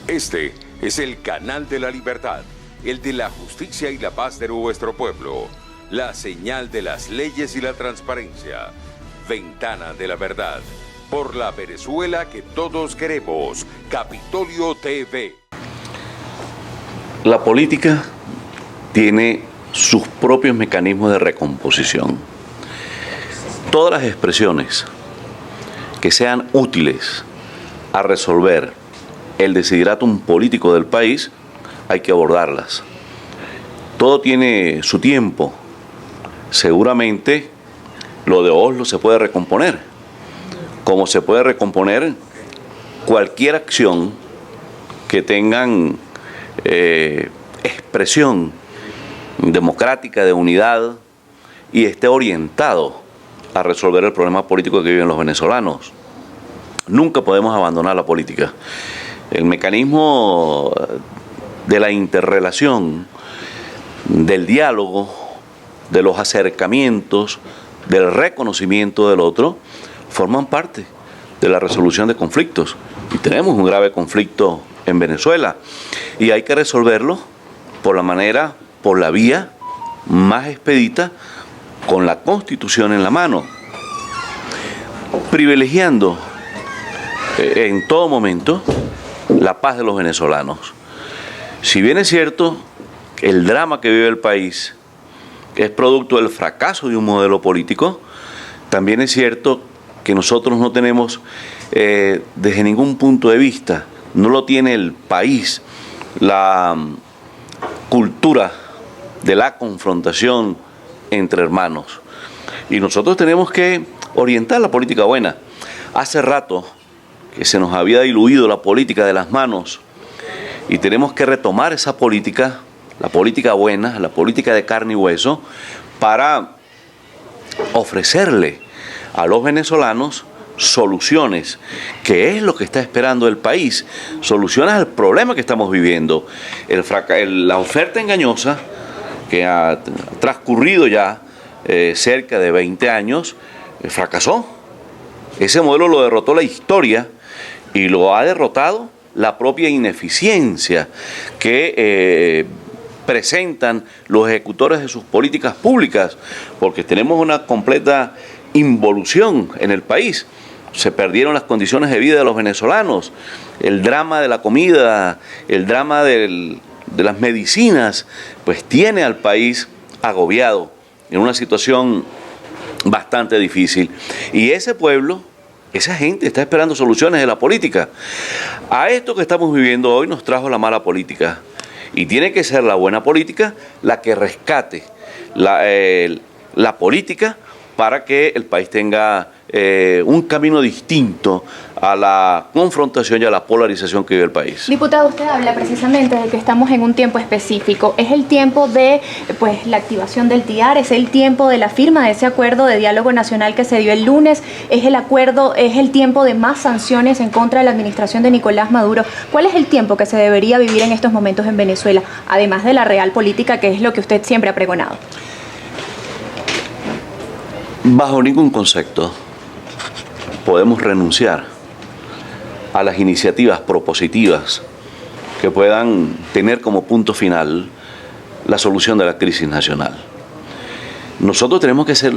Este es el canal de la libertad, el de la justicia y la paz de nuestro pueblo, la señal de las leyes y la transparencia, ventana de la verdad, por la Venezuela que todos queremos, Capitolio TV. La política tiene sus propios mecanismos de recomposición. Todas las expresiones que sean útiles a resolver el desideratum político del país, hay que abordarlas. Todo tiene su tiempo. Seguramente lo de Oslo se puede recomponer, como se puede recomponer cualquier acción que tengan expresión democrática de unidad y esté orientado a resolver el problema político que viven los venezolanos. Nunca podemos abandonar la política. El mecanismo de la interrelación, del diálogo, de los acercamientos, del reconocimiento del otro, forman parte de la resolución de conflictos. Y tenemos un grave conflicto en Venezuela y hay que resolverlo por la vía más expedita, con la Constitución en la mano, privilegiando en todo momento la paz de los venezolanos. Si bien es cierto que el drama que vive el país es producto del fracaso de un modelo político, también es cierto que nosotros no tenemos desde ningún punto de vista, no lo tiene el país, la cultura de la confrontación entre hermanos. Y nosotros tenemos que orientar la política buena. Hace rato que se nos había diluido la política de las manos y tenemos que retomar esa política, la política buena, la política de carne y hueso, para ofrecerle a los venezolanos soluciones, que es lo que está esperando el país, soluciones al problema que estamos viviendo. La oferta engañosa, que ha transcurrido ya cerca de 20 años, fracasó. Ese modelo lo derrotó la historia y lo ha derrotado la propia ineficiencia que presentan los ejecutores de sus políticas públicas, porque tenemos una completa involución en el país. Se perdieron las condiciones de vida de los venezolanos, el drama de la comida, el drama de las medicinas, pues tiene al país agobiado en una situación bastante difícil. Y ese pueblo, esa gente está esperando soluciones de la política. A esto que estamos viviendo hoy nos trajo la mala política. Y tiene que ser la buena política la que rescate la política para que el país tenga un camino distinto a la confrontación y a la polarización que vive el país. Diputado, usted habla precisamente de que estamos en un tiempo específico. ¿Es el tiempo de la activación del TIAR? ¿Es el tiempo de la firma de ese acuerdo de diálogo nacional que se dio el lunes? ¿Es el tiempo de más sanciones en contra de la administración de Nicolás Maduro? ¿Cuál es el tiempo que se debería vivir en estos momentos en Venezuela, además de la real política, que es lo que usted siempre ha pregonado? Bajo ningún concepto podemos renunciar a las iniciativas propositivas que puedan tener como punto final la solución de la crisis nacional. Nosotros tenemos que hacer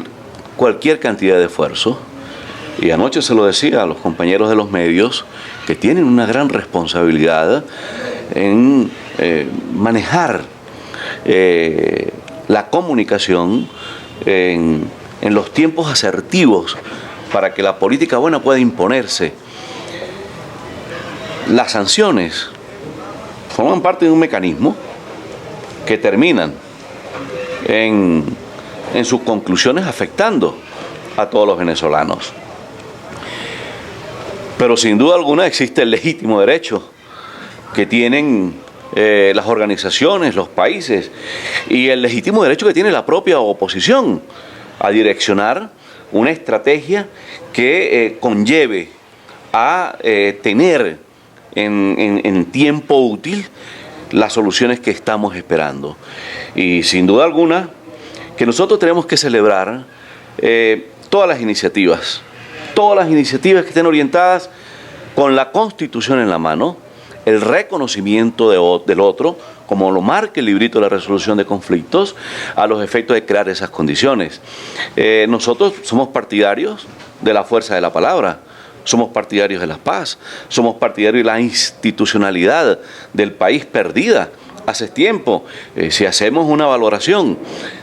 cualquier cantidad de esfuerzo, y anoche se lo decía a los compañeros de los medios, que tienen una gran responsabilidad en manejar la comunicación en los tiempos asertivos para que la política buena pueda imponerse. Las sanciones forman parte de un mecanismo que terminan en sus conclusiones afectando a todos los venezolanos. Pero sin duda alguna existe el legítimo derecho que tienen las organizaciones, los países, y el legítimo derecho que tiene la propia oposición a direccionar una estrategia que conlleve a tener en tiempo útil las soluciones que estamos esperando. Y sin duda alguna que nosotros tenemos que celebrar todas las iniciativas que estén orientadas con la Constitución en la mano el reconocimiento del otro, como lo marca el librito de la resolución de conflictos, a los efectos de crear esas condiciones. Nosotros somos partidarios de la fuerza de la palabra, somos partidarios de la paz, somos partidarios de la institucionalidad del país perdida hace tiempo. Si hacemos una valoración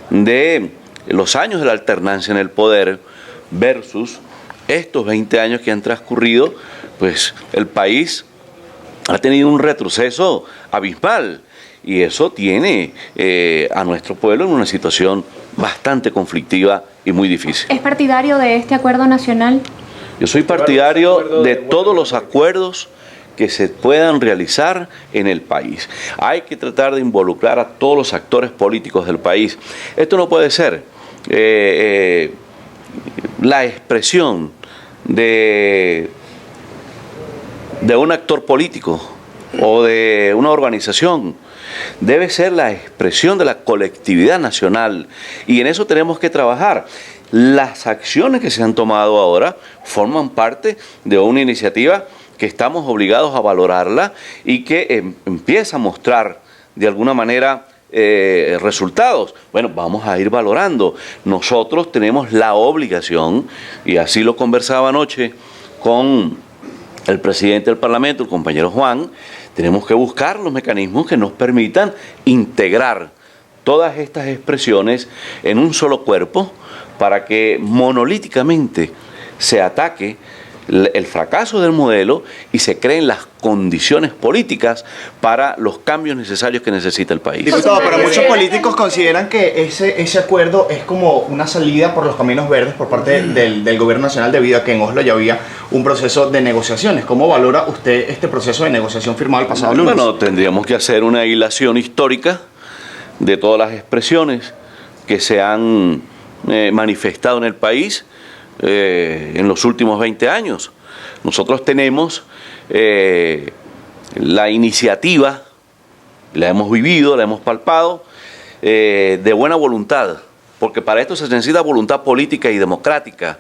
de los años de la alternancia en el poder versus estos 20 años que han transcurrido, pues el país ha tenido un retroceso abismal y eso tiene a nuestro pueblo en una situación bastante conflictiva y muy difícil. ¿Es partidario de este acuerdo nacional? Yo soy partidario de todos los acuerdos que se puedan realizar en el país. Hay que tratar de involucrar a todos los actores políticos del país. Esto no puede ser la expresión de un actor político o de una organización. Debe ser la expresión de la colectividad nacional y en eso tenemos que trabajar. Las acciones que se han tomado ahora forman parte de una iniciativa que estamos obligados a valorarla y que empieza a mostrar de alguna manera resultados. Bueno, vamos a ir valorando. Nosotros tenemos la obligación, y así lo conversaba anoche con el presidente del Parlamento, el compañero Juan, tenemos que buscar los mecanismos que nos permitan integrar todas estas expresiones en un solo cuerpo para que monolíticamente se ataque el fracaso del modelo y se creen las condiciones políticas para los cambios necesarios que necesita el país. Diputado, pero muchos políticos consideran que ese acuerdo es como una salida por los caminos verdes por parte del gobierno nacional, debido a que en Oslo ya había un proceso de negociaciones. ¿Cómo valora usted este proceso de negociación firmado el pasado lunes? Bueno, tendríamos que hacer una hilación histórica de todas las expresiones que se han manifestado en el país en los últimos 20 años. Nosotros tenemos la iniciativa, la hemos vivido, la hemos palpado, de buena voluntad, porque para esto se necesita voluntad política y democrática,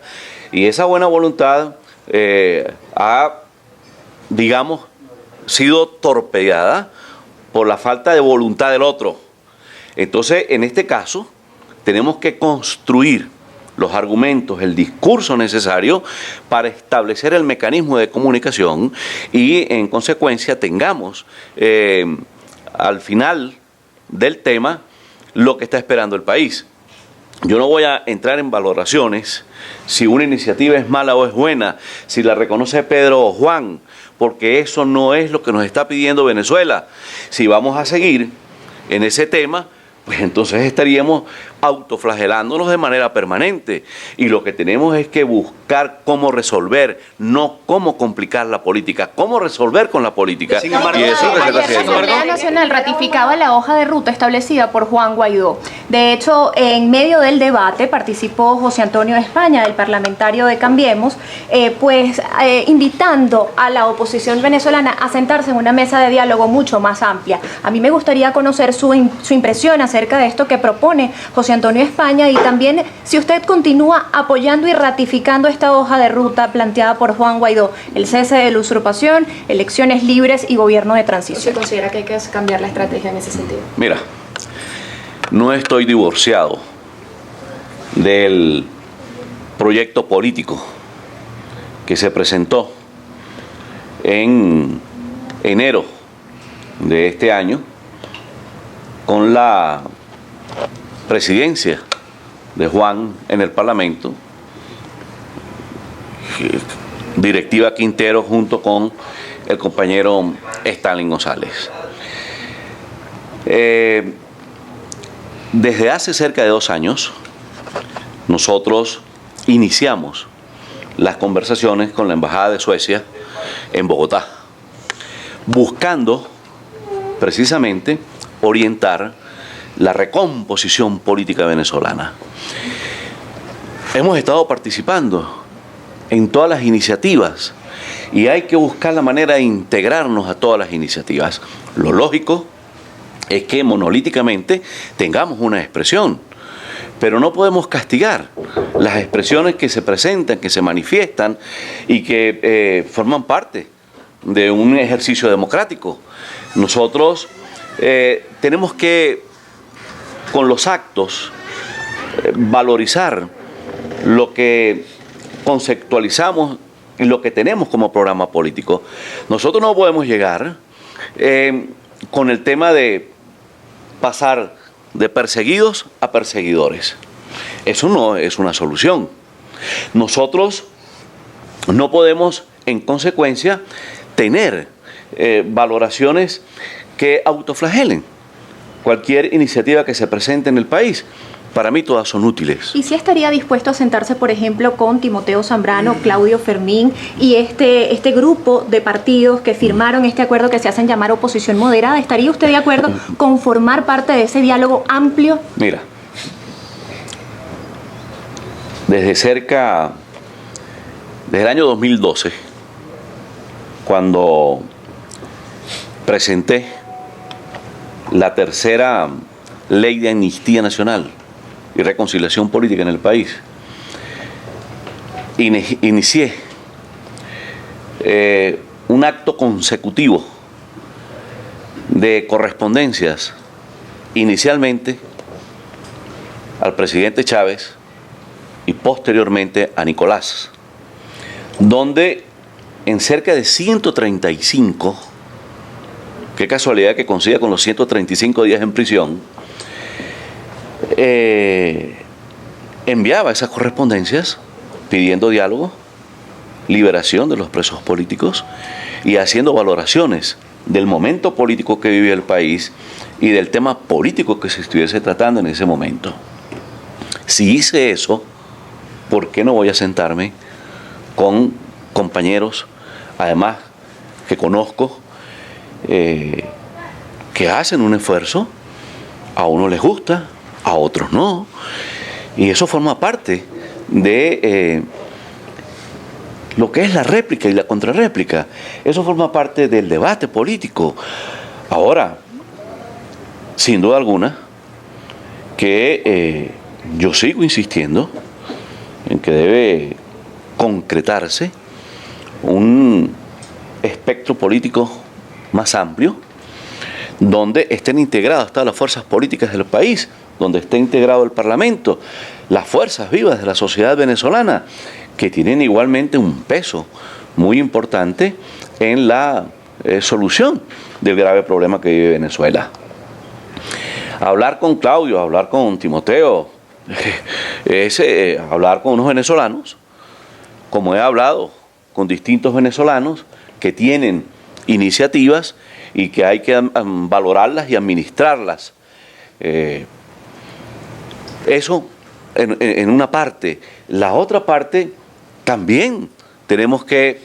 y esa buena voluntad ha, digamos, sido torpedeada por la falta de voluntad del otro. Entonces, en este caso, tenemos que construir los argumentos, el discurso necesario para establecer el mecanismo de comunicación y, en consecuencia, tengamos al final del tema lo que está esperando el país. Yo no voy a entrar en valoraciones si una iniciativa es mala o es buena, si la reconoce Pedro o Juan, porque eso no es lo que nos está pidiendo Venezuela. Si vamos a seguir en ese tema, pues entonces estaríamos autoflagelándonos de manera permanente, y lo que tenemos es que buscar cómo resolver, no cómo complicar la política, cómo resolver con la política. Sin embargo, y eso es lo que se está haciendo. La Asamblea Nacional ratificaba la hoja de ruta establecida por Juan Guaidó. De hecho, en medio del debate participó José Antonio España, el parlamentario de Cambiemos, invitando a la oposición venezolana a sentarse en una mesa de diálogo mucho más amplia. A mí me gustaría conocer su impresión acerca de esto que propone José Antonio España, y también si usted continúa apoyando y ratificando esta hoja de ruta planteada por Juan Guaidó: el cese de la usurpación, elecciones libres y gobierno de transición. ¿Se considera que hay que cambiar la estrategia en ese sentido? Mira, no estoy divorciado del proyecto político que se presentó en enero de este año con la presidencia de Juan en el Parlamento, directiva Quintero junto con el compañero Stalin González. Desde hace cerca de 2 años nosotros iniciamos las conversaciones con la Embajada de Suecia en Bogotá, buscando precisamente orientar la recomposición política venezolana. Hemos estado participando en todas las iniciativas y hay que buscar la manera de integrarnos a todas las iniciativas. Lo lógico es que monolíticamente tengamos una expresión, pero no podemos castigar las expresiones que se presentan, que se manifiestan y que forman parte de un ejercicio democrático. Nosotros tenemos que, con los actos, valorizar lo que conceptualizamos y lo que tenemos como programa político. Nosotros no podemos llegar con el tema de pasar de perseguidos a perseguidores. Eso no es una solución. Nosotros no podemos, en consecuencia, tener valoraciones que autoflagelen cualquier iniciativa que se presente en el país. Para mí todas son útiles. ¿Y si estaría dispuesto a sentarse, por ejemplo, con Timoteo Zambrano, Claudio Fermín y este grupo de partidos que firmaron este acuerdo que se hacen llamar oposición moderada? ¿Estaría usted de acuerdo con formar parte de ese diálogo amplio? Mira, desde el año 2012, cuando presenté la tercera ley de amnistía nacional y reconciliación política en el país, inicié un acto consecutivo de correspondencias, inicialmente al presidente Chávez y posteriormente a Nicolás, donde en cerca de 135, qué casualidad que coincida con los 135 días en prisión, enviaba esas correspondencias pidiendo diálogo, liberación de los presos políticos y haciendo valoraciones del momento político que vivía el país y del tema político que se estuviese tratando en ese momento. Si hice eso, ¿por qué no voy a sentarme con compañeros, además que conozco, que hacen un esfuerzo? A unos les gusta, a otros no, y eso forma parte de lo que es la réplica y la contrarréplica. Eso forma parte del debate político. Ahora, sin duda alguna, que yo sigo insistiendo en que debe concretarse un espectro político más amplio, donde estén integradas todas las fuerzas políticas del país, donde esté integrado el Parlamento, las fuerzas vivas de la sociedad venezolana, que tienen igualmente un peso muy importante en la solución del grave problema que vive Venezuela. Hablar con Claudio, hablar con Timoteo, es hablar con unos venezolanos, como he hablado con distintos venezolanos que tienen iniciativas y que hay que valorarlas y administrarlas. Eso en una parte. La otra parte, también tenemos que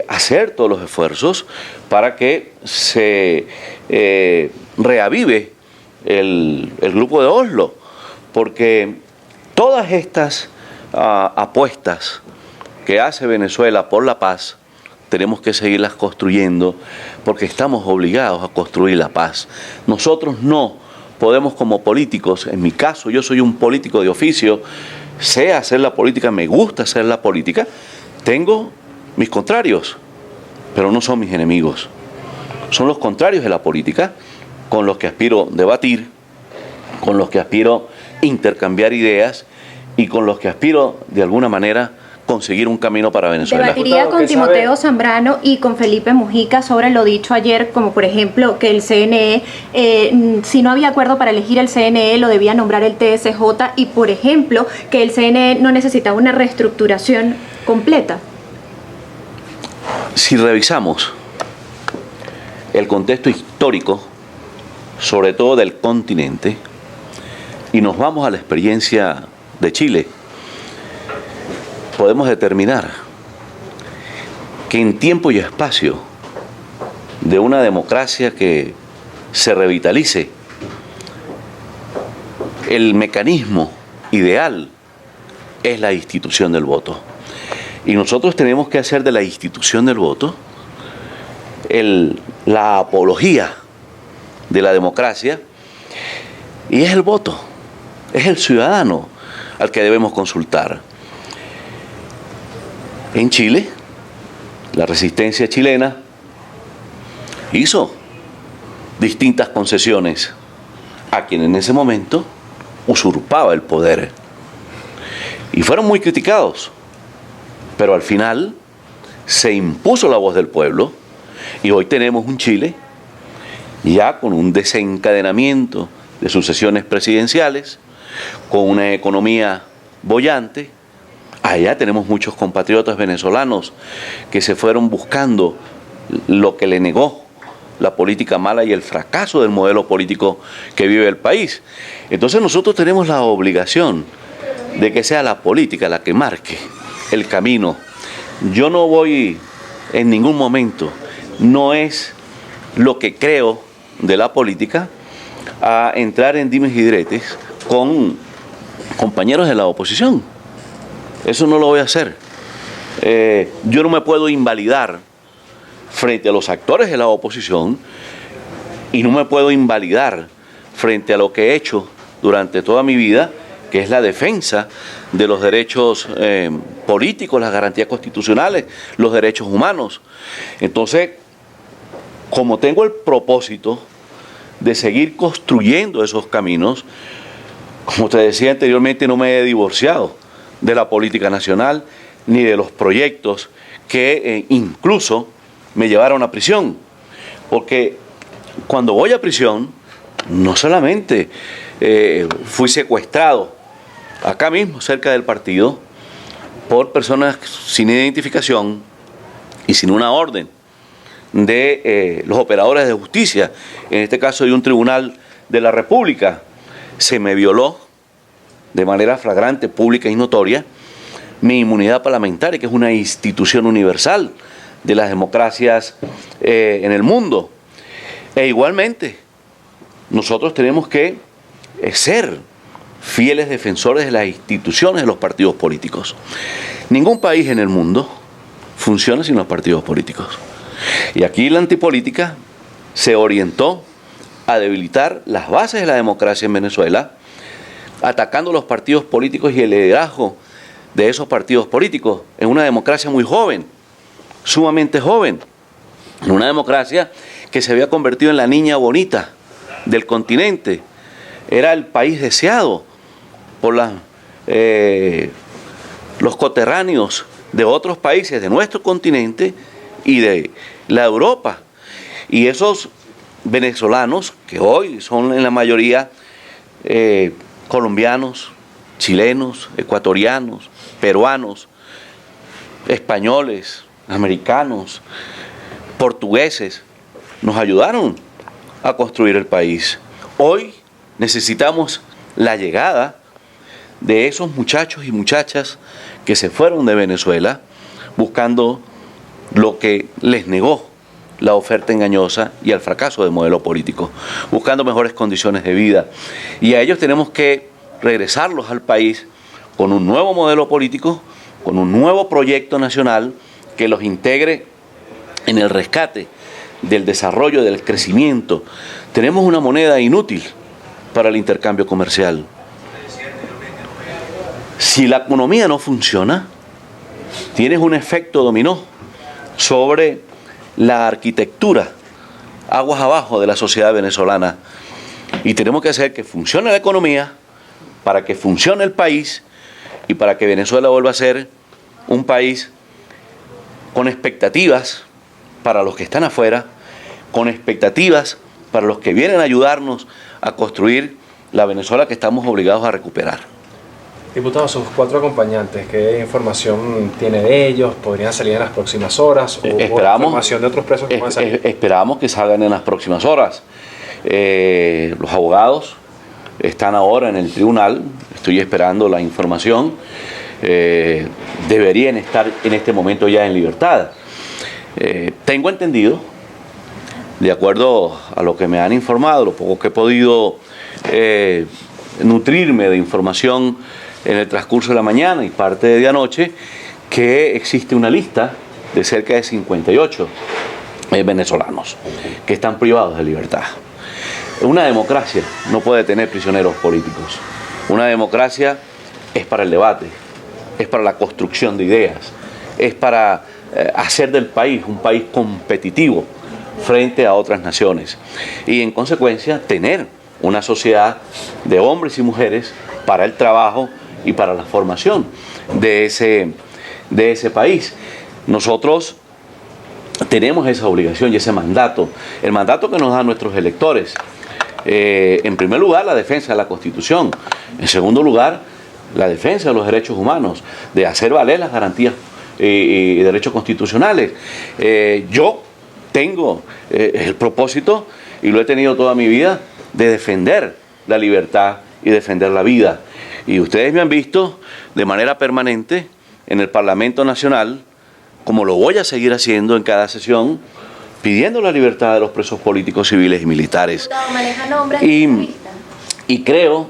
hacer todos los esfuerzos para que se reavive el grupo de Oslo, porque todas estas apuestas que hace Venezuela por la paz, tenemos que seguirlas construyendo, porque estamos obligados a construir la paz. Nosotros no podemos, como políticos, en mi caso yo soy un político de oficio, sé hacer la política, me gusta hacer la política, tengo mis contrarios, pero no son mis enemigos. Son los contrarios de la política con los que aspiro debatir, con los que aspiro intercambiar ideas y con los que aspiro de alguna manera conseguir un camino para Venezuela. Debatiría con Timoteo Zambrano y con Felipe Mujica sobre lo dicho ayer, como por ejemplo que el CNE, si no había acuerdo para elegir el CNE, lo debía nombrar el TSJ, y por ejemplo que el CNE no necesitaba una reestructuración completa. Si revisamos el contexto histórico, sobre todo del continente, y nos vamos a la experiencia de Chile, podemos determinar que en tiempo y espacio de una democracia que se revitalice, el mecanismo ideal es la institución del voto. Y nosotros tenemos que hacer de la institución del voto la apología de la democracia, y es el voto, es el ciudadano al que debemos consultar. En Chile, la resistencia chilena hizo distintas concesiones a quien en ese momento usurpaba el poder. Y fueron muy criticados, pero al final se impuso la voz del pueblo y hoy tenemos un Chile ya con un desencadenamiento de sucesiones presidenciales, con una economía boyante. Allá tenemos muchos compatriotas venezolanos que se fueron buscando lo que le negó la política mala y el fracaso del modelo político que vive el país. Entonces nosotros tenemos la obligación de que sea la política la que marque el camino. Yo no voy en ningún momento, no es lo que creo de la política, a entrar en dimes y diretes con compañeros de la oposición. Eso no lo voy a hacer. Yo no me puedo invalidar frente a los actores de la oposición y no me puedo invalidar frente a lo que he hecho durante toda mi vida, que es la defensa de los derechos políticos, las garantías constitucionales, los derechos humanos. Entonces, como tengo el propósito de seguir construyendo esos caminos, como te decía anteriormente, no me he divorciado de la política nacional ni de los proyectos que incluso me llevaron a prisión. Porque cuando voy a prisión, no solamente fui secuestrado acá mismo, cerca del partido, por personas sin identificación y sin una orden de los operadores de justicia, en este caso de un tribunal de la República. Se me violó de manera flagrante, pública y notoria mi inmunidad parlamentaria, que es una institución universal de las democracias en el mundo. E igualmente, nosotros tenemos que ser fieles defensores de las instituciones de los partidos políticos. Ningún país en el mundo funciona sin los partidos políticos. Y aquí la antipolítica se orientó a debilitar las bases de la democracia en Venezuela, atacando los partidos políticos y el liderazgo de esos partidos políticos en una democracia muy joven, sumamente joven, en una democracia que se había convertido en la niña bonita del continente. Era el país deseado por los coterráneos de otros países de nuestro continente y de la Europa. Y esos venezolanos, que hoy son en la mayoría colombianos, chilenos, ecuatorianos, peruanos, españoles, americanos, portugueses, nos ayudaron a construir el país. Hoy necesitamos la llegada de esos muchachos y muchachas que se fueron de Venezuela buscando lo que les negó la oferta engañosa y el fracaso del modelo político, buscando mejores condiciones de vida. Y a ellos tenemos que regresarlos al país con un nuevo modelo político, con un nuevo proyecto nacional que los integre en el rescate del desarrollo, del crecimiento. Tenemos una moneda inútil para el intercambio comercial. Si la economía no funciona, tienes un efecto dominó sobre la arquitectura aguas abajo de la sociedad venezolana. Y tenemos que hacer que funcione la economía para que funcione el país y para que Venezuela vuelva a ser un país con expectativas para los que están afuera, con expectativas para los que vienen a ayudarnos a construir la Venezuela que estamos obligados a recuperar. Diputado, sus 4 acompañantes, ¿qué información tiene de ellos? ¿Podrían salir en las próximas horas? ¿O información de otros presos que puedan salir? Esperamos que salgan en las próximas horas. Los abogados están ahora en el tribunal, estoy esperando la información. Deberían estar en este momento ya en libertad. Tengo entendido, de acuerdo a lo que me han informado, lo poco que he podido nutrirme de información en el transcurso de la mañana y parte de anoche, que existe una lista de cerca de 58 venezolanos que están privados de libertad. Una democracia no puede tener prisioneros políticos. Una democracia es para el debate, es para la construcción de ideas, es para hacer del país un país competitivo frente a otras naciones y en consecuencia tener una sociedad de hombres y mujeres para el trabajo y para la formación de ese país. Nosotros tenemos esa obligación y ese mandato, el mandato que nos dan nuestros electores. En primer lugar, la defensa de la Constitución. En segundo lugar, la defensa de los derechos humanos, de hacer valer las garantías y derechos constitucionales. Yo tengo el propósito, y lo he tenido toda mi vida, de defender la libertad y defender la vida. Y ustedes me han visto de manera permanente en el Parlamento Nacional, como lo voy a seguir haciendo en cada sesión, pidiendo la libertad de los presos políticos, civiles y militares. Y creo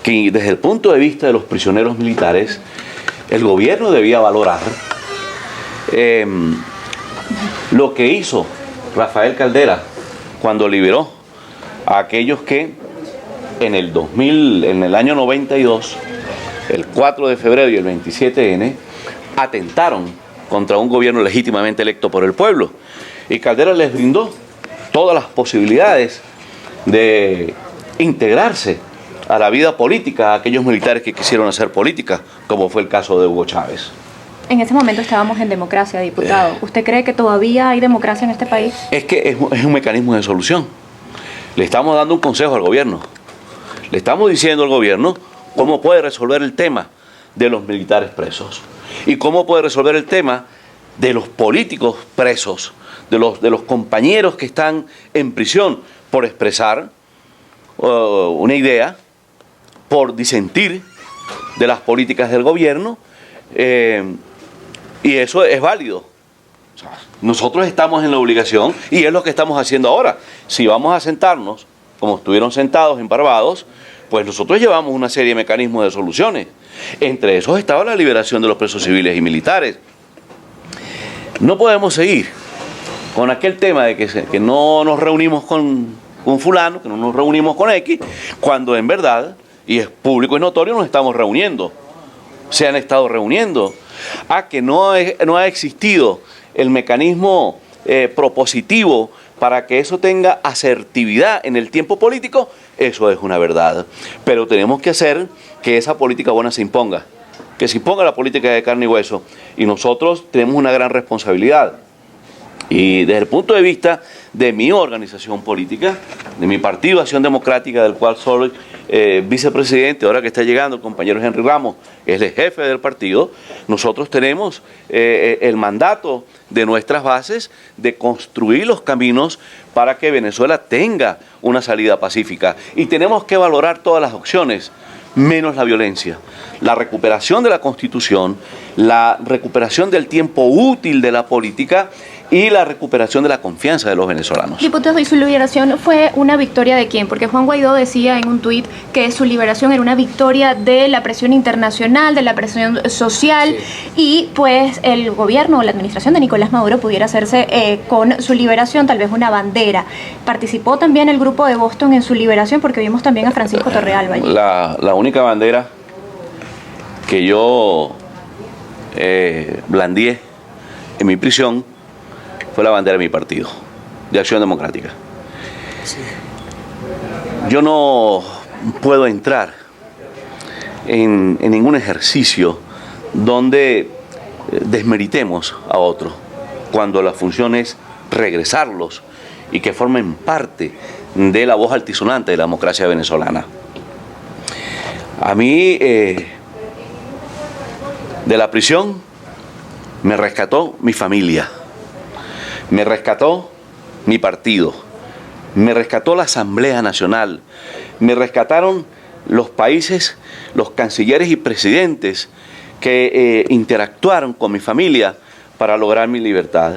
que desde el punto de vista de los prisioneros militares, el gobierno debía valorar lo que hizo Rafael Caldera cuando liberó a aquellos que en el año 92, el 4 de febrero y el 27N, atentaron contra un gobierno legítimamente electo por el pueblo. Y Caldera les brindó todas las posibilidades de integrarse a la vida política a aquellos militares que quisieron hacer política, como fue el caso de Hugo Chávez. En ese momento estábamos en democracia, diputado. ¿Usted cree que todavía hay democracia en este país? Es que es un mecanismo de solución. Le estamos dando un consejo al gobierno. Le estamos diciendo al gobierno cómo puede resolver el tema de los militares presos y cómo puede resolver el tema de los políticos presos, de los compañeros que están en prisión por expresar una idea, por disentir de las políticas del gobierno, y eso es válido. O sea, nosotros estamos en la obligación, y es lo que estamos haciendo ahora. Si vamos a sentarnos, como estuvieron sentados en Barbados, pues nosotros llevamos una serie de mecanismos de soluciones. Entre esos estaba la liberación de los presos civiles y militares. No podemos seguir con aquel tema de que no nos reunimos con fulano, que no nos reunimos con X, cuando en verdad, y es público y notorio, nos estamos reuniendo. Se han estado reuniendo. Que no ha existido el mecanismo propositivo para que eso tenga asertividad en el tiempo político, eso es una verdad. Pero tenemos que hacer que esa política buena se imponga, que se imponga la política de carne y hueso. Y nosotros tenemos una gran responsabilidad. Y desde el punto de vista de mi organización política, de mi partido Acción Democrática, del cual soy vicepresidente, ahora que está llegando el compañero Henry Ramos, es el jefe del partido, nosotros tenemos el mandato de nuestras bases de construir los caminos para que Venezuela tenga una salida pacífica. Y tenemos que valorar todas las opciones, menos la violencia. La recuperación de la Constitución, la recuperación del tiempo útil de la política y la recuperación de la confianza de los venezolanos. Diputado, ¿y su liberación fue una victoria de quién? Porque Juan Guaidó decía en un tuit que su liberación era una victoria de la presión internacional, de la presión social, y pues el gobierno o la administración de Nicolás Maduro pudiera hacerse con su liberación tal vez una bandera. ¿Participó también el grupo de Boston en su liberación? Porque vimos también a Francisco Torrealba allí. La única bandera que yo blandié en mi prisión fue la bandera de mi partido, de Acción Democrática. Sí. Yo no puedo entrar en ningún ejercicio donde desmeritemos a otro, cuando la función es regresarlos y que formen parte de la voz altisonante de la democracia venezolana. A mí, de la prisión, me rescató mi familia. Me rescató mi partido, me rescató la Asamblea Nacional, me rescataron los países, los cancilleres y presidentes que interactuaron con mi familia para lograr mi libertad.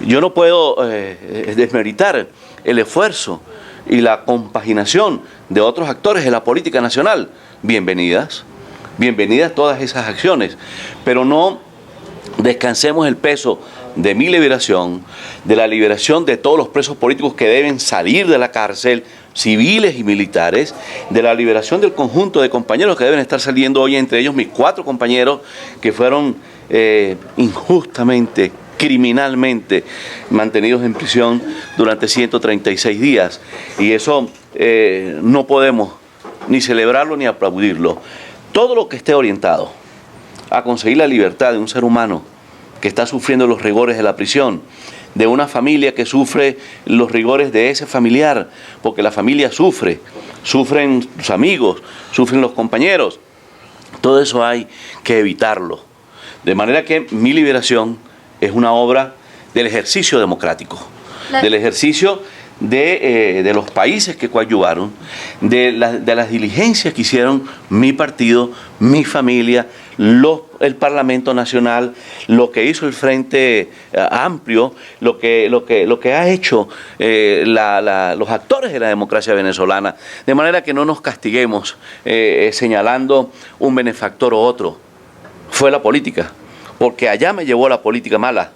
Yo no puedo desmeritar el esfuerzo y la compaginación de otros actores de la política nacional. Bienvenidas todas esas acciones, pero no descansemos el peso de mi liberación, de la liberación de todos los presos políticos que deben salir de la cárcel, civiles y militares, de la liberación del conjunto de compañeros que deben estar saliendo hoy, entre ellos mis 4 compañeros que fueron injustamente criminalmente mantenidos en prisión durante 136 días. Y eso no podemos ni celebrarlo ni aplaudirlo. Todo lo que esté orientado a conseguir la libertad de un ser humano que está sufriendo los rigores de la prisión, de una familia que sufre los rigores de ese familiar, porque la familia sufre, sufren sus amigos, sufren los compañeros. Todo eso hay que evitarlo. De manera que mi liberación es una obra del ejercicio democrático, del ejercicio de los países que coadyuvaron, de las diligencias que hicieron mi partido, mi familia, el Parlamento Nacional, lo que hizo el Frente Amplio, lo que ha hecho los actores de la democracia venezolana, de manera que no nos castiguemos señalando un benefactor u otro. Fue la política, porque allá me llevó la política mala.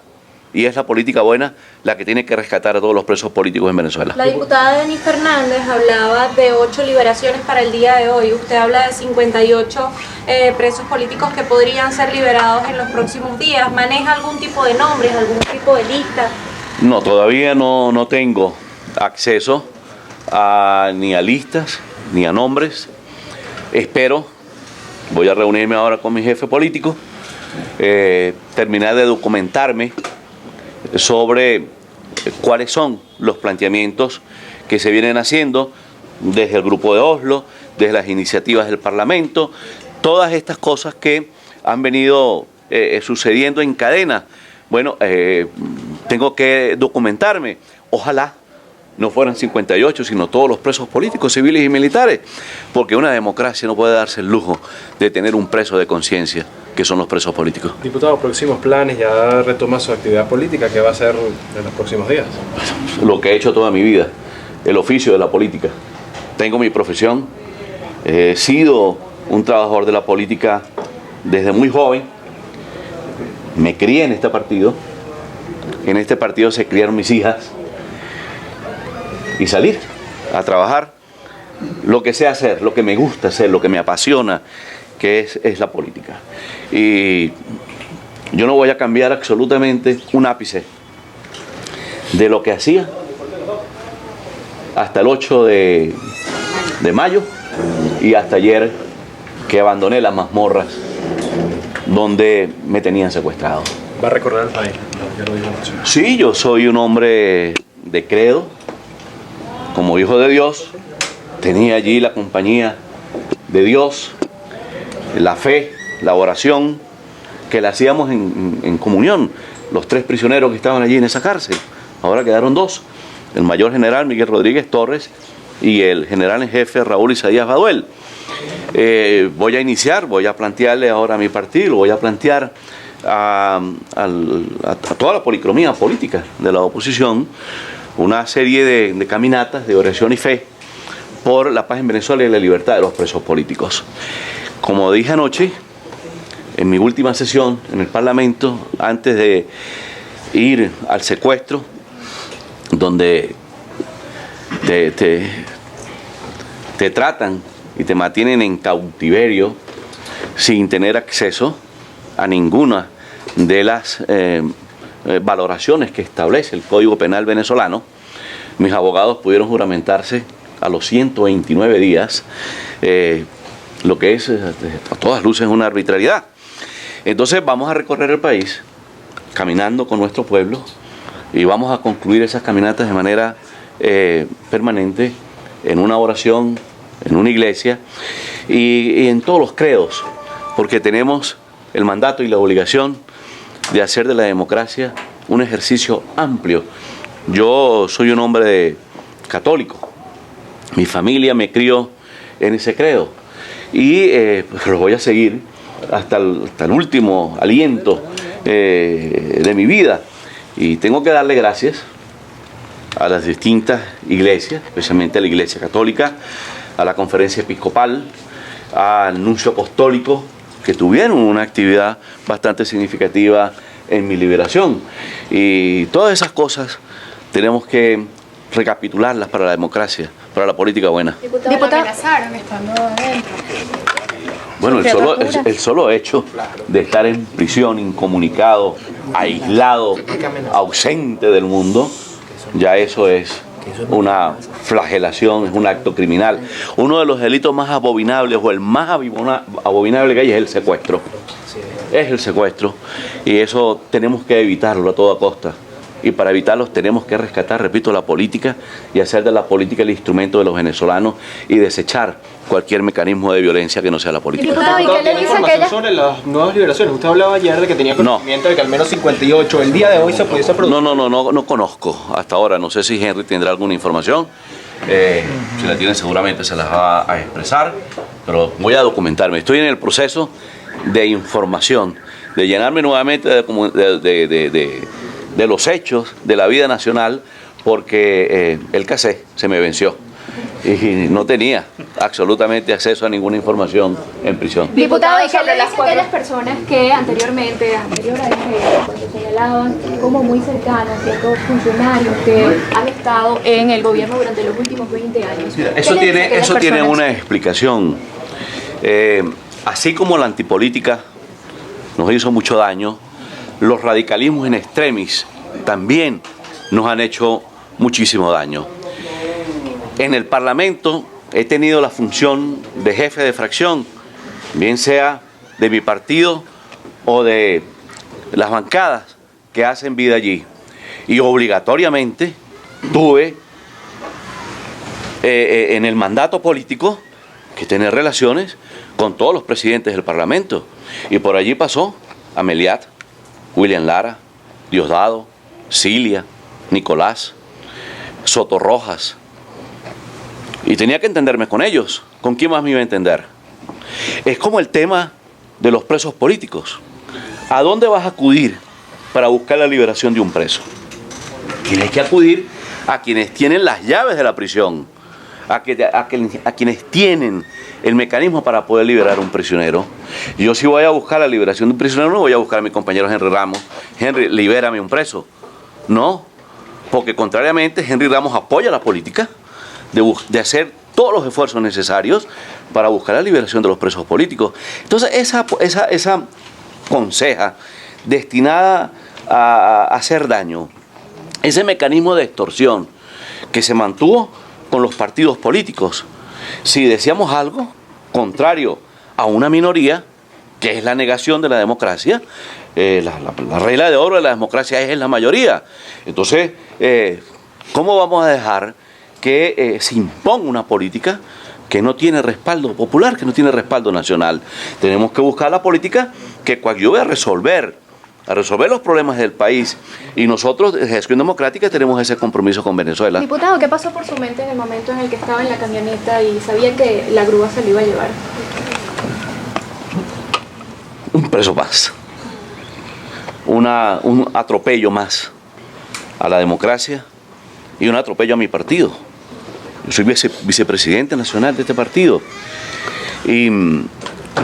Y es la política buena la que tiene que rescatar a todos los presos políticos en Venezuela. La diputada Denise Fernández hablaba de 8 liberaciones para el día de hoy. Usted habla de 58 presos políticos que podrían ser liberados en los próximos días. ¿Maneja algún tipo de nombres, algún tipo de lista? No, todavía no tengo acceso ni a listas, ni a nombres. Espero, voy a reunirme ahora con mi jefe político, terminar de documentarme sobre cuáles son los planteamientos que se vienen haciendo desde el Grupo de Oslo, desde las iniciativas del Parlamento, todas estas cosas que han venido sucediendo en cadena. Bueno, tengo que documentarme. Ojalá no fueran 58, sino todos los presos políticos, civiles y militares, porque una democracia no puede darse el lujo de tener un preso de conciencia, que son los presos políticos. Diputado, próximos planes, ya retoma su actividad política, ¿qué va a hacer en los próximos días? Lo que he hecho toda mi vida, el oficio de la política. Tengo mi profesión, he sido un trabajador de la política desde muy joven, me crié en este partido se criaron mis hijas, y salir a trabajar lo que sé hacer, lo que me gusta hacer, lo que me apasiona, que es la política. Y yo no voy a cambiar absolutamente un ápice de lo que hacía hasta el 8 de mayo y hasta ayer que abandoné las mazmorras donde me tenían secuestrado. ¿Va a recorrer el país? Ya lo dijo mucho. Sí, yo soy un hombre de credo. Como hijo de Dios, tenía allí la compañía de Dios, la fe, la oración, que la hacíamos en comunión. Los 3 prisioneros que estaban allí en esa cárcel, ahora quedaron 2, el mayor general Miguel Rodríguez Torres y el general en jefe Raúl Isaías Baduel. Voy a plantearle ahora a mi partido, voy a plantear a toda la policromía política de la oposición, una serie de caminatas de oración y fe por la paz en Venezuela y la libertad de los presos políticos. Como dije anoche, en mi última sesión en el Parlamento, antes de ir al secuestro, donde te tratan y te mantienen en cautiverio sin tener acceso a ninguna de las valoraciones que establece el Código Penal venezolano, mis abogados pudieron juramentarse a los 129 días, lo que es a todas luces una arbitrariedad. Entonces vamos a recorrer el país caminando con nuestro pueblo y vamos a concluir esas caminatas de manera permanente en una oración, en una iglesia y en todos los credos, porque tenemos el mandato y la obligación de hacer de la democracia un ejercicio amplio. Yo soy un hombre católico, mi familia me crió en ese credo y lo voy a seguir hasta el último aliento de mi vida, y tengo que darle gracias a las distintas iglesias, especialmente a la Iglesia Católica, a la Conferencia Episcopal, al Nuncio Apostólico, que tuvieron una actividad bastante significativa en mi liberación. Y todas esas cosas tenemos que recapitularlas para la democracia, para la política buena. Diputado, ¿lo amenazaron estando adentro? Bueno, el solo hecho de estar en prisión, incomunicado, aislado, ausente del mundo, ya eso es una flagelación, es un acto criminal. Uno de los delitos más abominables o el más abominable que hay es el secuestro. Es el secuestro y eso tenemos que evitarlo a toda costa. Y para evitarlos tenemos que rescatar, repito, la política y hacer de la política el instrumento de los venezolanos y desechar cualquier mecanismo de violencia que no sea la política. Diputado, ¿y qué le dice aquella? Sobre las nuevas liberaciones. Usted hablaba ayer de que tenía conocimiento de que al menos 58 el día de hoy se pudiese producir. No conozco hasta ahora. No sé si Henry tendrá alguna información. Si la tiene seguramente se las va a expresar, pero voy a documentarme. Estoy en el proceso de información, de llenarme nuevamente de los hechos de la vida nacional, porque el casé se me venció y no tenía absolutamente acceso a ninguna información en prisión. Diputado, ¿y qué le dicen aquellas personas que anterior a ese pues, se señalaban como muy cercanos a ciertos funcionarios que han estado en el gobierno durante los últimos 20 años? Mira, eso tiene una explicación. Así como la antipolítica nos hizo mucho daño, los radicalismos en extremis también nos han hecho muchísimo daño. En el Parlamento he tenido la función de jefe de fracción, bien sea de mi partido o de las bancadas que hacen vida allí. Y obligatoriamente tuve en el mandato político que tener relaciones con todos los presidentes del Parlamento. Y por allí pasó Ameliat, William Lara, Diosdado, Cilia, Nicolás, Soto Rojas. Y tenía que entenderme con ellos. ¿Con quién más me iba a entender? Es como el tema de los presos políticos. ¿A dónde vas a acudir para buscar la liberación de un preso? Tienes que acudir a quienes tienen las llaves de la prisión, a quienes tienen el mecanismo para poder liberar a un prisionero. Yo si voy a buscar la liberación de un prisionero, no voy a buscar a mi compañero Henry Ramos. Henry, libérame un preso. No, porque contrariamente Henry Ramos apoya la política de hacer todos los esfuerzos necesarios para buscar la liberación de los presos políticos. Entonces esa conseja destinada a hacer daño, ese mecanismo de extorsión que se mantuvo con los partidos políticos, si decíamos algo contrario a una minoría, que es la negación de la democracia, la regla de oro de la democracia es la mayoría. Entonces, ¿cómo vamos a dejar que se imponga una política que no tiene respaldo popular, que no tiene respaldo nacional? Tenemos que buscar la política que coadyuve a resolver los problemas del país, y nosotros desde Gestión Democrática tenemos ese compromiso con Venezuela. Diputado, ¿qué pasó por su mente en el momento en el que estaba en la camioneta y sabía que la grúa se lo iba a llevar? Un preso más, un atropello más a la democracia y un atropello a mi partido. Yo soy vicepresidente nacional de este partido y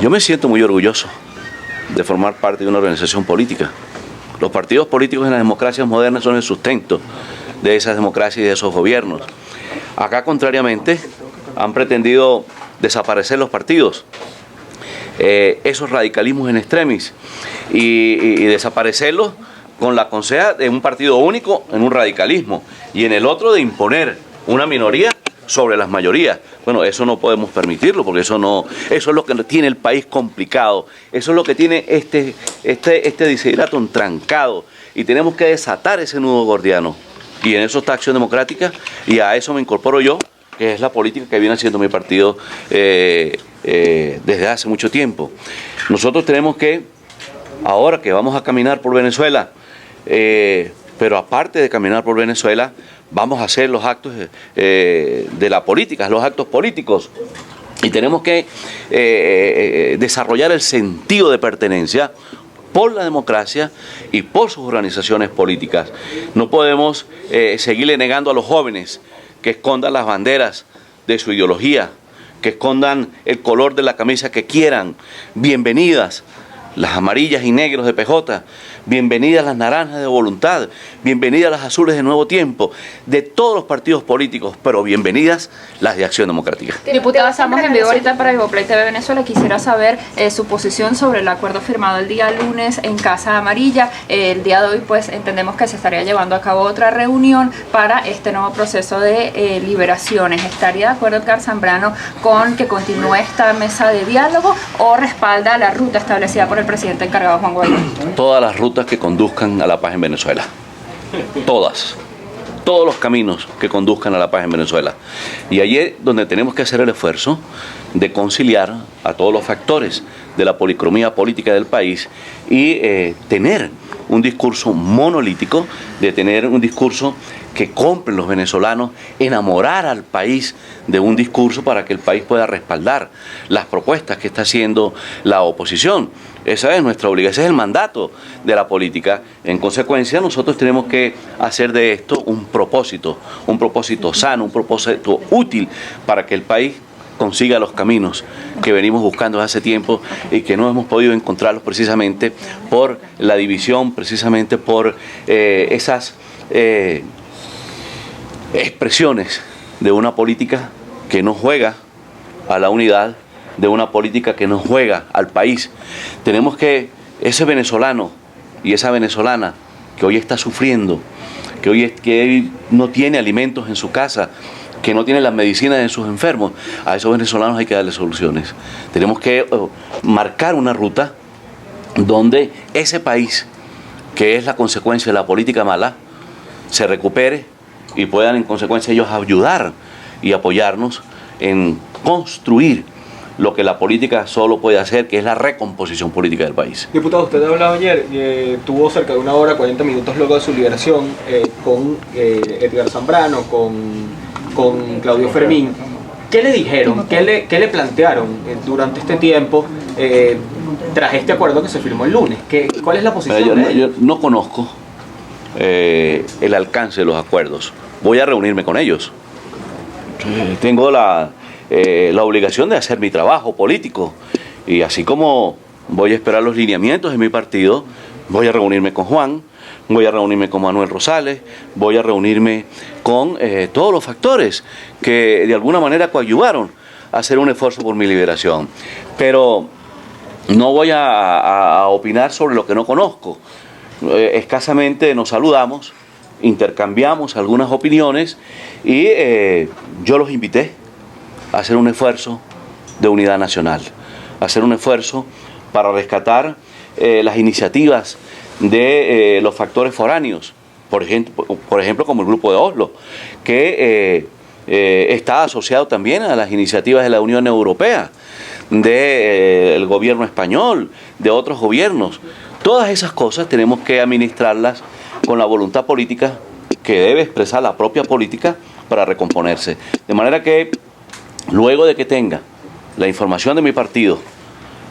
yo me siento muy orgulloso de formar parte de una organización política. Los partidos políticos en las democracias modernas son el sustento de esas democracias y de esos gobiernos. Acá, contrariamente, han pretendido desaparecer los partidos, esos radicalismos en extremis, y desaparecerlos con la conseja de un partido único en un radicalismo y en el otro de imponer una minoría sobre las mayorías. Bueno, eso no podemos permitirlo, porque eso es lo que tiene el país complicado, eso es lo que tiene este desiderato entrancado, y tenemos que desatar ese nudo gordiano, y en eso está Acción Democrática, y a eso me incorporo yo, que es la política que viene haciendo mi partido desde hace mucho tiempo. Nosotros tenemos que, ahora que vamos a caminar por Venezuela, pero aparte de caminar por Venezuela, vamos a hacer los actos de la política, los actos políticos, y tenemos que desarrollar el sentido de pertenencia por la democracia y por sus organizaciones políticas. No podemos seguirle negando a los jóvenes que escondan las banderas de su ideología, que escondan el color de la camisa que quieran. Bienvenidas las amarillas y negros de PJ, bienvenidas las naranjas de Voluntad, bienvenidas las azules de Nuevo Tiempo, de todos los partidos políticos, pero bienvenidas las de Acción Democrática. Diputada, estamos en vivo ahorita para Vivoplay TV Venezuela. Quisiera saber su posición sobre el acuerdo firmado el día lunes en Casa Amarilla. El día de hoy pues entendemos que se estaría llevando a cabo otra reunión para este nuevo proceso de liberaciones. ¿Estaría de acuerdo Edgar Zambrano con que continúe esta mesa de diálogo o respalda la ruta establecida por el presidente encargado Juan Guaidó? Todas las rutas que conduzcan a la paz en Venezuela. Todas. Todos los caminos que conduzcan a la paz en Venezuela. Y allí es donde tenemos que hacer el esfuerzo de conciliar a todos los factores de la policromía política del país y tener un discurso monolítico, de tener un discurso que compren los venezolanos, enamorar al país de un discurso para que el país pueda respaldar las propuestas que está haciendo la oposición. Esa es nuestra obligación, ese es el mandato de la política. En consecuencia, nosotros tenemos que hacer de esto un propósito sano, un propósito útil para que el país consiga los caminos que venimos buscando hace tiempo y que no hemos podido encontrarlos precisamente por la división, precisamente por esas expresiones de una política que no juega a la unidad, de una política que no juega al país. Tenemos que ese venezolano y esa venezolana que hoy está sufriendo, que hoy no tiene alimentos en su casa, que no tiene las medicinas en sus enfermos, a esos venezolanos hay que darle soluciones. Tenemos que marcar una ruta donde ese país, que es la consecuencia de la política mala, se recupere y puedan en consecuencia ellos ayudar y apoyarnos en construir lo que la política solo puede hacer, que es la recomposición política del país. Diputado, usted hablaba ayer, tuvo cerca de 1 hora, 40 minutos luego de su liberación con Edgar Zambrano, con Claudio Fermín. ¿Qué le dijeron? ¿Qué le plantearon durante este tiempo tras este acuerdo que se firmó el lunes? ¿Cuál es la posición? Yo no conozco el alcance de los acuerdos. Voy a reunirme con ellos. Tengo la obligación de hacer mi trabajo político y así como voy a esperar los lineamientos de mi partido, voy a reunirme con Juan, voy a reunirme con Manuel Rosales, voy a reunirme con todos los factores que de alguna manera coadyuvaron a hacer un esfuerzo por mi liberación. Pero no voy a opinar sobre lo que no conozco. Escasamente nos saludamos, intercambiamos algunas opiniones y yo los invité a hacer un esfuerzo de unidad nacional, a hacer un esfuerzo para rescatar las iniciativas de los factores foráneos, por ejemplo como el Grupo de Oslo, que está asociado también a las iniciativas de la Unión Europea, del gobierno español, de otros gobiernos. Todas esas cosas tenemos que administrarlas con la voluntad política que debe expresar la propia política para recomponerse. De manera que luego de que tenga la información de mi partido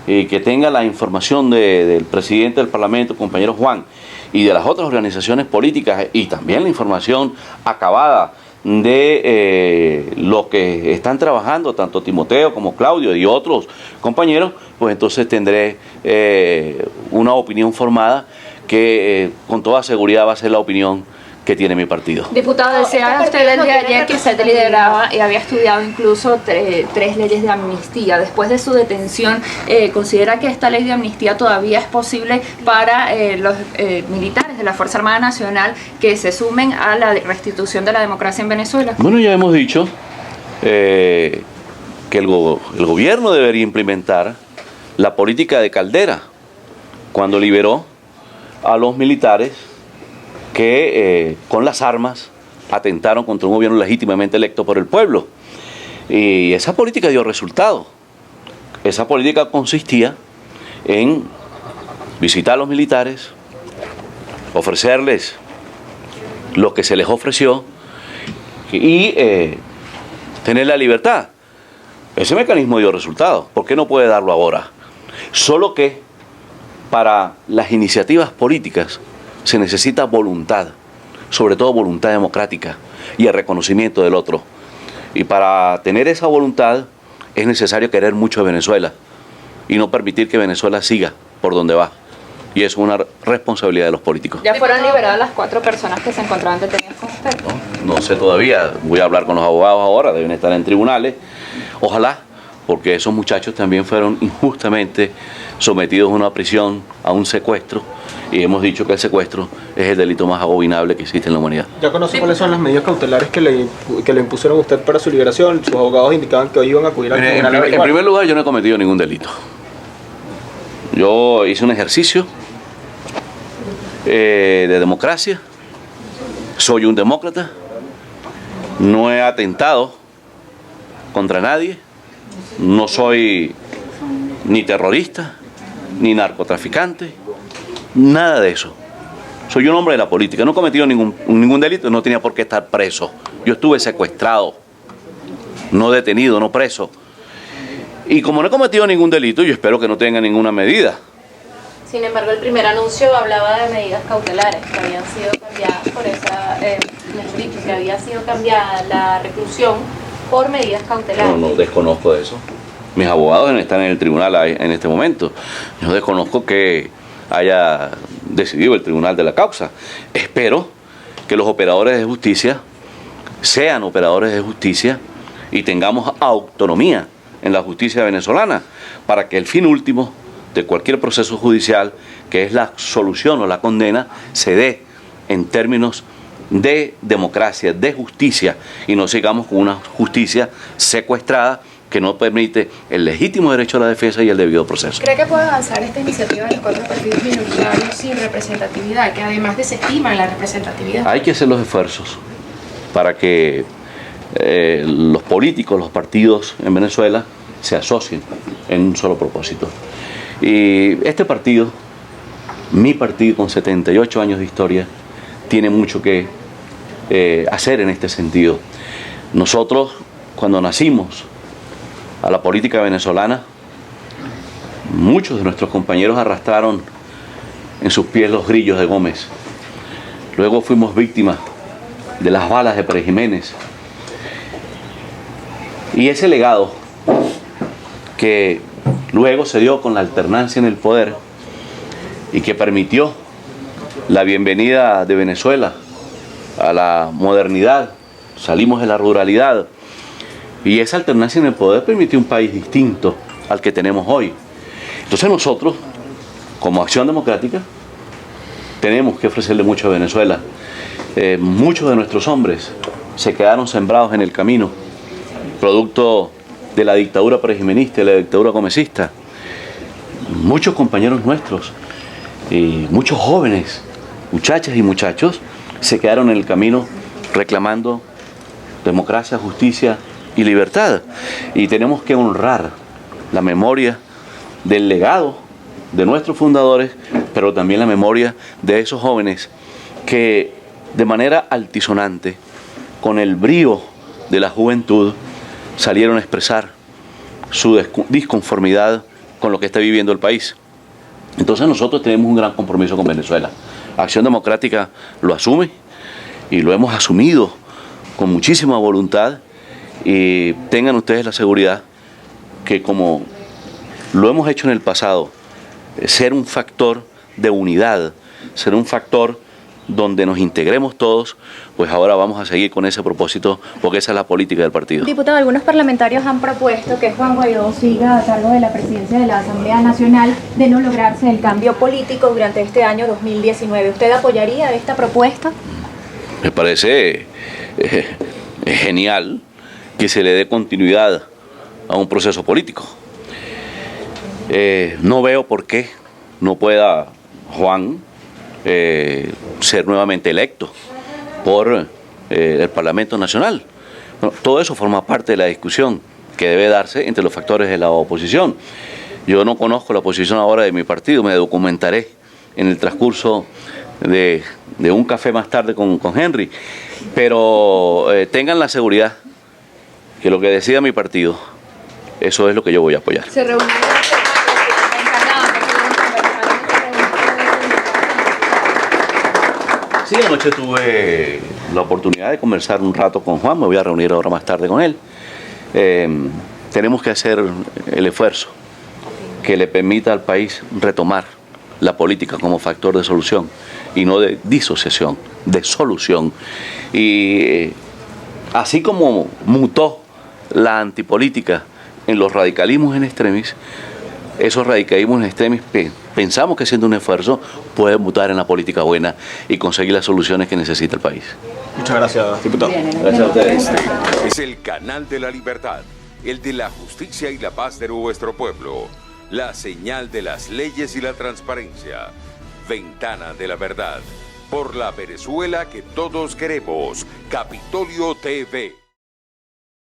y que tenga la información del presidente del Parlamento, compañero Juan, y de las otras organizaciones políticas y también la información acabada de lo que están trabajando tanto Timoteo como Claudio y otros compañeros, pues entonces tendré una opinión formada que con toda seguridad va a ser la opinión que tiene mi partido. Diputado, decía usted el día de ayer que usted lideraba y había estudiado incluso 3 leyes de amnistía. Después de su detención, ¿considera que esta ley de amnistía todavía es posible para los militares de la Fuerza Armada Nacional que se sumen a la restitución de la democracia en Venezuela? Bueno, ya hemos dicho que el gobierno debería implementar la política de Caldera cuando liberó a los militares que con las armas atentaron contra un gobierno legítimamente electo por el pueblo. Y esa política dio resultado. Esa política consistía en visitar a los militares, ofrecerles lo que se les ofreció y tener la libertad. Ese mecanismo dio resultado. ¿Por qué no puede darlo ahora? Solo que para las iniciativas políticas se necesita voluntad, sobre todo voluntad democrática y el reconocimiento del otro. Y para tener esa voluntad es necesario querer mucho a Venezuela y no permitir que Venezuela siga por donde va. y eso es una responsabilidad de los políticos. ¿Ya fueron liberadas las 4 personas que se encontraban detenidas con usted? No sé todavía, voy a hablar con los abogados ahora, deben estar en tribunales, ojalá, porque esos muchachos también fueron injustamente sometidos a una prisión, a un secuestro, y hemos dicho que el secuestro es el delito más abominable que existe en la humanidad. ¿Ya conoce cuáles son las medidas cautelares que le impusieron a usted para su liberación? Sus abogados indicaban que hoy iban a acudir al tribunal. En primer lugar, yo no he cometido ningún delito. Yo hice un ejercicio de democracia, soy un demócrata, no he atentado contra nadie, no soy ni terrorista, ni narcotraficante, nada de eso. Soy un hombre de la política, no he cometido ningún delito, no tenía por qué estar preso. Yo estuve secuestrado, no detenido, no preso. Y como no he cometido ningún delito, yo espero que no tenga ninguna medida. Sin embargo, el primer anuncio hablaba de medidas cautelares que habían sido cambiadas por esa, mejor dicho, que había sido cambiada la reclusión por medidas cautelares. No desconozco de eso. Mis abogados están en el tribunal en este momento. Yo desconozco que haya decidido el tribunal de la causa. Espero que los operadores de justicia sean operadores de justicia y tengamos autonomía en la justicia venezolana para que el fin último de cualquier proceso judicial, que es la solución o la condena, se dé en términos de democracia, de justicia, y no sigamos con una justicia secuestrada que no permite el legítimo derecho a la defensa y el debido proceso. ¿Cree que puede avanzar esta iniciativa de los 4 partidos minoritarios sin representatividad, que además desestiman la representatividad? Hay que hacer los esfuerzos para que los políticos, los partidos en Venezuela se asocien en un solo propósito. Y este partido, mi partido con 78 años de historia, tiene mucho que hacer en este sentido. Nosotros, cuando nacimos a la política venezolana, muchos de nuestros compañeros arrastraron en sus pies los grillos de Gómez. Luego fuimos víctimas de las balas de Pérez Jiménez. Y ese legado que luego se dio con la alternancia en el poder y que permitió la bienvenida de Venezuela a la modernidad, salimos de la ruralidad, y esa alternancia en el poder permitió un país distinto al que tenemos hoy. Entonces nosotros, como Acción Democrática, tenemos que ofrecerle mucho a Venezuela. Muchos de nuestros hombres se quedaron sembrados en el camino, producto de la dictadura prejimenista y la dictadura gomecista. Muchos compañeros nuestros, y muchos jóvenes, muchachas y muchachos, se quedaron en el camino reclamando democracia, justicia y libertad. Y tenemos que honrar la memoria del legado de nuestros fundadores, pero también la memoria de esos jóvenes que de manera altisonante, con el brío de la juventud, salieron a expresar su disconformidad con lo que está viviendo el país. Entonces nosotros tenemos un gran compromiso con Venezuela. Acción Democrática lo asume y lo hemos asumido con muchísima voluntad, y tengan ustedes la seguridad que, como lo hemos hecho en el pasado, ser un factor de unidad, ser un factor donde nos integremos todos, pues ahora vamos a seguir con ese propósito, porque esa es la política del partido. Diputado, algunos parlamentarios han propuesto que Juan Guaidó siga a cargo de la presidencia de la Asamblea Nacional de no lograrse el cambio político durante este año 2019. ¿Usted apoyaría esta propuesta? Me parece genial que se le dé continuidad a un proceso político. No veo por qué no pueda Juan ser nuevamente electo por el Parlamento Nacional. Bueno, todo eso forma parte de la discusión que debe darse entre los factores de la oposición. Yo no conozco la posición ahora de mi partido, me documentaré en el transcurso de un café más tarde con Henry, pero tengan la seguridad que lo que decida mi partido, eso es lo que yo voy a apoyar. Se reunió Sí, anoche tuve la oportunidad de conversar un rato con Juan, me voy a reunir ahora más tarde con él. Tenemos que hacer el esfuerzo que le permita al país retomar la política como factor de solución y no de disociación, de solución. Y así como mutó la antipolítica en los radicalismos en extremis, esos radicalismos en extremis pensamos que haciendo un esfuerzo puede mutar en la política buena y conseguir las soluciones que necesita el país. Muchas gracias, diputado. Gracias a ustedes. Este es el canal de la libertad, el de la justicia y la paz de nuestro pueblo, la señal de las leyes y la transparencia, Ventana de la Verdad, por la Venezuela que todos queremos, Capitolio TV.